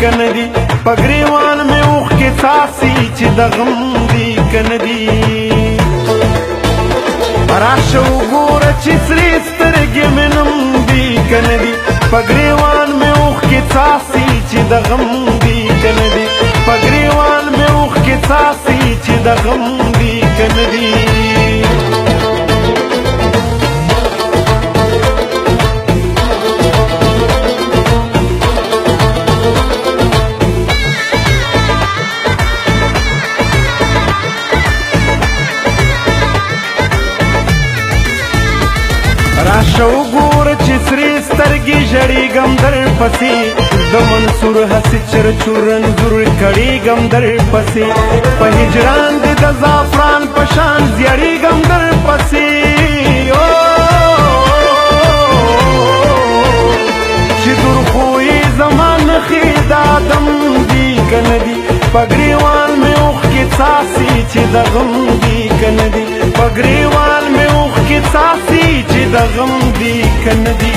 کنه دي پګریوان مې اوښکې څاڅي چې د غم دي کنه دي راشه وګوره چې سرې سترګې مې نم دي کنه دي پګریوان مې اوښکې څاڅي چې د غم دي کنه دي پګریوان مې اوښکې څاڅي چې د غم دي کنه دي راشه وګوره چې سرې سترګې ژړېږم در پسې د منصور هسې چرچور انځور کړېږم در پسې په هجران دې د زعفران په شان زیړېږم در پسې چې دور خوی زما نښې د آدم دي کنه دي پګریوان مې اوښکې څاڅي چې د غم دي کنه دي پګریوان مې اوښکې څاڅي چې د غم دي کنه دي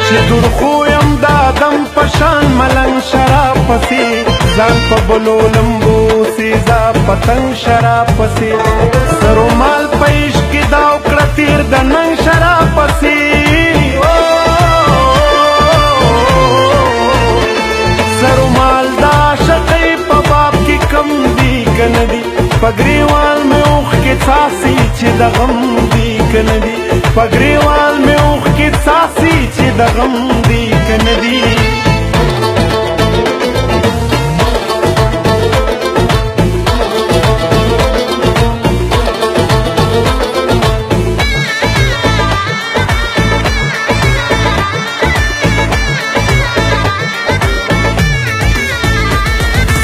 چې دور خویم د آدم په شان ملنګ شراب پسې ځان په بلو لمبو سیزا پتنګ شراب پسې سرو مال په عشق کې دا وکړه تیر د ننګ شراب پسې سرو مال دا عاشقۍ په باب کې کم دي کنه دي پګریوان مې اوښکې څاڅي چې د غم دي کنه دي پګریوان مې اوښکې څاڅي چې د غم دي کنه دي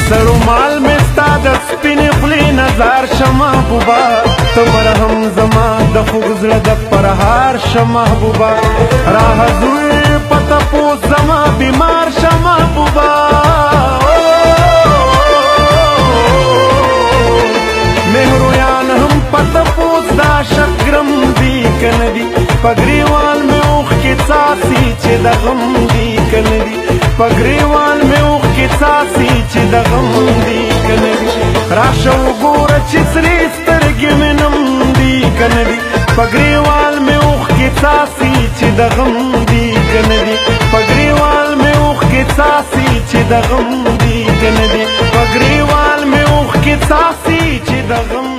سرو مال میں ستا د سپینې خولې نظر شه محبوبه ته مرهم زما د خوږ زړه د پرهار شه محبوبه را حضور په تپوس زما بیمار شه محبوبه مهرویان هم په تپوس دا شکرم دي کنه دي پګریوان مې اوښکې څاڅي چې د غم دي کنه دي پګریوان مې اوښکې څاڅي چې د غم دي کنه دي راشه وګوره چې سرې سترګې مې نم دي کنه دي پګریوان مې اوښکې څاڅي چې د غم دي کنه دي پګریوان مې اوښکې څاڅي چې د غم دي کنه دي پګریوان مې اوښکې څاڅي چې د غم